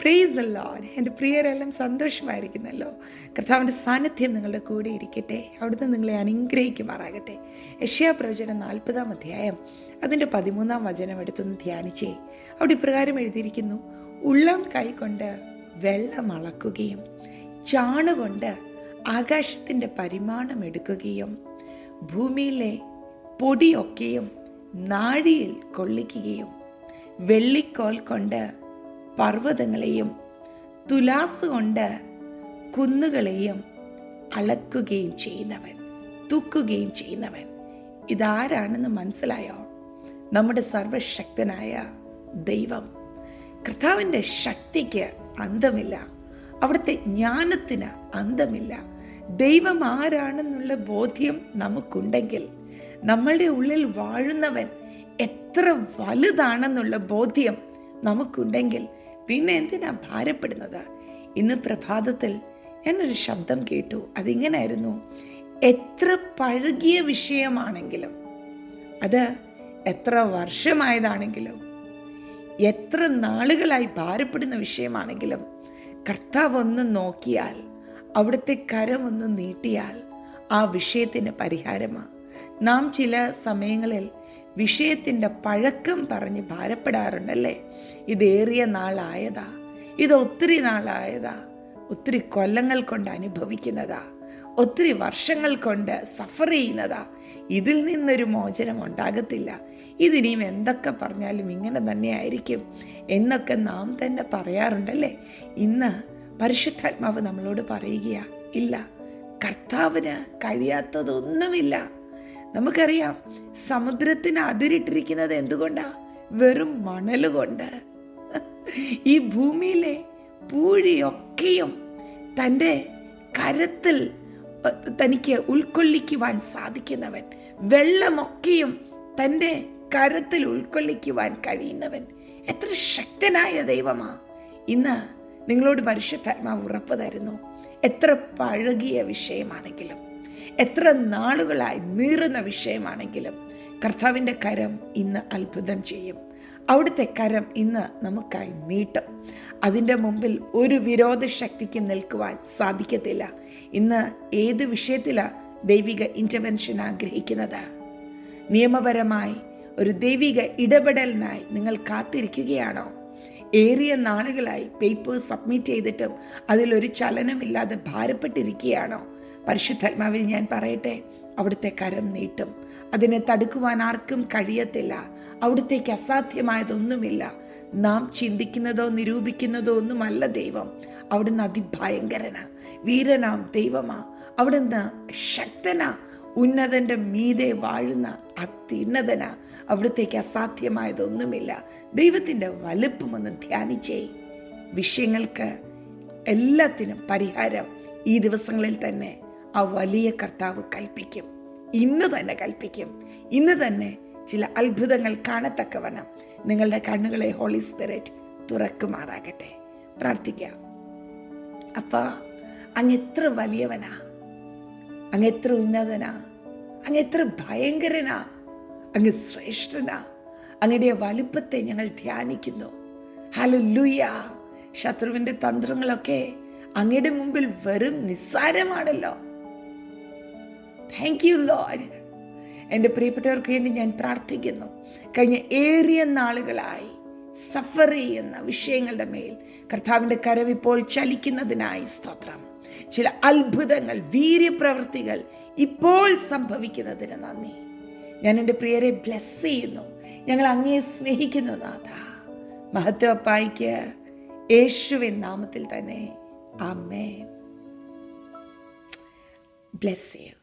Praise the Lord. എൻ്റെ പ്രിയരെല്ലാം സന്തോഷമായിരിക്കുന്നല്ലോ. കർത്താവിൻ്റെ സാന്നിധ്യം നിങ്ങളുടെ കൂടെ ഇരിക്കട്ടെ. അവിടുന്ന് നിങ്ങളെ അനുഗ്രഹിക്കുമാറാകട്ടെ. യെശയ്യാ പ്രവചനം 40-ാം അധ്യായം അതിൻ്റെ 13-ാം വചനം എടുത്തൊന്ന് ധ്യാനിച്ചേ. അവിടെ ഇപ്രകാരം എഴുതിയിരിക്കുന്നു: ഉള്ളം കൈകൊണ്ട് വെള്ളം അളക്കുകയും ചാണുകൊണ്ട് ആകാശത്തിൻ്റെ പരിമാണം എടുക്കുകയും ഭൂമിയിലെ പൊടിയൊക്കെയും നാഴിയിൽ കൊള്ളിക്കുകയും വെള്ളിക്കോൽ കൊണ്ട് പർവ്വതങ്ങളെയും തുലാസ് കൊണ്ട് കുന്നുകളെയും അളക്കുകയും ചെയ്യുന്നവൻ, തൂക്കുകയും ചെയ്യുന്നവൻ. ഇതാരാണെന്ന് മനസ്സിലായോ? നമ്മുടെ സർവശക്തനായ ദൈവം. കർത്താവിൻ്റെ ശക്തിക്ക് അന്തമില്ല, അവിടുത്തെ ജ്ഞാനത്തിന് അന്തമില്ല. ദൈവം ആരാണെന്നുള്ള ബോധ്യം നമുക്കുണ്ടെങ്കിൽ, നമ്മളുടെ ഉള്ളിൽ വാഴുന്നവൻ എത്ര വലുതാണെന്നുള്ള ബോധ്യം നമുക്കുണ്ടെങ്കിൽ പിന്നെ എന്തിനാ ഭാരപ്പെടുന്നത്? ഇന്ന് പ്രഭാതത്തിൽ ഞാനൊരു ശബ്ദം കേട്ടു. അതിങ്ങനായിരുന്നു: എത്ര പഴകിയ വിഷയമാണെങ്കിലും, അത് എത്ര വർഷമായതാണെങ്കിലും, എത്ര നാളുകളായി ഭാരപ്പെടുന്ന വിഷയമാണെങ്കിലും, കർത്താവ് ഒന്ന് നോക്കിയാൽ, അവിടുത്തെ കരം ഒന്ന് നീട്ടിയാൽ ആ വിഷയത്തിന് പരിഹാരമാണ്. നാം ചില സമയങ്ങളിൽ വിഷയത്തിൻ്റെ പഴക്കം പറഞ്ഞ് ഭാരപ്പെടാറുണ്ടല്ലേ. ഇതേറിയ നാളായതാ, ഇത് ഒത്തിരി നാളായതാ, ഒത്തിരി കൊല്ലങ്ങൾ കൊണ്ട് അനുഭവിക്കുന്നതാ, ഒത്തിരി വർഷങ്ങൾ കൊണ്ട് സഫർ ചെയ്യുന്നതാ, ഇതിൽ നിന്നൊരു മോചനം ഉണ്ടാകത്തില്ല, ഇതിനിയും എന്തൊക്കെ പറഞ്ഞാലും ഇങ്ങനെ തന്നെ ആയിരിക്കും എന്നൊക്കെ നാം തന്നെ പറയാറുണ്ടല്ലേ. ഇന്ന് പരിശുദ്ധാത്മാവ് നമ്മളോട് പറയുകയാ, ഇല്ല, കർത്താവിന് കഴിയാത്തതൊന്നുമില്ല. നമുക്കറിയാം, സമുദ്രത്തിന് അതിരിട്ടിരിക്കുന്നത് എന്തുകൊണ്ടാ? വെറും മണൽ കൊണ്ട്. ഈ ഭൂമിയിലെ പൂഴിയൊക്കെയും തൻ്റെ കരത്തിൽ തനിക്ക് ഉൾക്കൊള്ളിക്കുവാൻ സാധിക്കുന്നവൻ, വെള്ളമൊക്കെയും തൻ്റെ കരത്തിൽ ഉൾക്കൊള്ളിക്കുവാൻ കഴിയുന്നവൻ, എത്ര ശക്തനായ ദൈവമാ. ഇന്ന് നിങ്ങളോട് പരിശുദ്ധാത്മാവ് ഉറപ്പ് തരുന്നു, എത്ര പഴകിയ വിഷയമാണെങ്കിലും, എത്ര നാളുകളായി നീറുന്ന വിഷയമാണെങ്കിലും, കർത്താവിൻ്റെ കരം ഇന്ന് അത്ഭുതം ചെയ്യും. അവിടുത്തെ കരം ഇന്ന് നമുക്കായി നീട്ടും. അതിൻ്റെ മുമ്പിൽ ഒരു വിരോധ ശക്തിക്കും നിൽക്കുവാൻ സാധിക്കത്തില്ല. ഇന്ന് ഏത് വിഷയത്തിലാണ് ദൈവിക ഇൻ്റർവെൻഷൻ ആഗ്രഹിക്കുന്നത്? നിയമപരമായി ഒരു ദൈവിക ഇടപെടലിനായി നിങ്ങൾ കാത്തിരിക്കുകയാണോ? ഏറിയ നാളുകളായി പേപ്പേഴ്സ് സബ്മിറ്റ് ചെയ്തിട്ടും അതിലൊരു ചലനമില്ലാതെ ഭാരപ്പെട്ടിരിക്കുകയാണോ? പരിശുദ്ധാത്മാവിൽ ഞാൻ പറയട്ടെ, അവിടുത്തെ കരം നീട്ടും. അതിനെ തടുക്കുവാൻ ആർക്കും കഴിയത്തില്ല. അവിടുത്തേക്ക് അസാധ്യമായതൊന്നുമില്ല. നാം ചിന്തിക്കുന്നതോ നിരൂപിക്കുന്നതോ ഒന്നുമല്ല ദൈവം. അവിടുന്ന് അതിഭയങ്കരനാ, വീരനാം ദൈവമാ. അവിടുന്ന് ശക്തനാ, ഉന്നതൻ്റെ മീതെ വാഴുന്ന അത്യുന്നതനാ. അവിടുത്തേക്ക് അസാധ്യമായതൊന്നുമില്ല. ദൈവത്തിൻ്റെ വലുപ്പമൊന്ന് ധ്യാനിച്ചേ. വിഷയങ്ങൾക്ക് എല്ലാത്തിനും പരിഹാരം ഈ ദിവസങ്ങളിൽ തന്നെ ആ വലിയ കർത്താവ് കൽപ്പിക്കും. ഇന്ന് തന്നെ കൽപ്പിക്കും. ഇന്ന് തന്നെ ചില അത്ഭുതങ്ങൾ കാണത്തക്കവണ്ണം നിങ്ങളുടെ കണ്ണുകളെ ഹോളി സ്പിരിറ്റ് തുറക്കുമാറാകട്ടെ. പ്രാർത്ഥിക്കാം. അപ്പാ, അങ്ങ് എത്ര വലിയവനാ, അങ്ങ് എത്ര ഉന്നതനാ, അങ്ങ് എത്ര ഭയങ്കരനാ, അങ്ങ് ശ്രേഷ്ഠനാ. അങ്ങയുടെ വലുപ്പത്തെ ഞങ്ങൾ ധ്യാനിക്കുന്നു. ഹല്ലേലൂയ. ശത്രുവിൻ്റെ തന്ത്രങ്ങളൊക്കെ അങ്ങയുടെ മുമ്പിൽ വെറും നിസ്സാരമാണല്ലോ. Thank you Lord. എൻ്റെ പ്രിയപ്പെട്ടവർക്ക് വേണ്ടി ഞാൻ പ്രാർത്ഥിക്കുന്നു. കഴിഞ്ഞ ഏറിയ നാളുകളായി സഫർ ചെയ്യുന്ന വിഷയങ്ങളുടെ മേൽ കർത്താവിൻ്റെ കരം ഇപ്പോൾ ചലിക്കുന്നതിനായി സ്തോത്രം. ചില അത്ഭുതങ്ങൾ, വീര്യപ്രവൃത്തികൾ ഇപ്പോൾ സംഭവിക്കുന്നതിന് നന്ദി. ഞാൻ എൻ്റെ പ്രിയരെ ബ്ലെസ് ചെയ്യുന്നു. ഞങ്ങൾ അങ്ങയെ സ്നേഹിക്കുന്നു നാഥ. മഹത്വപ്പായിക്ക് യേശുവിൻ നാമത്തിൽ തന്നെ ആമേൻ. Bless you.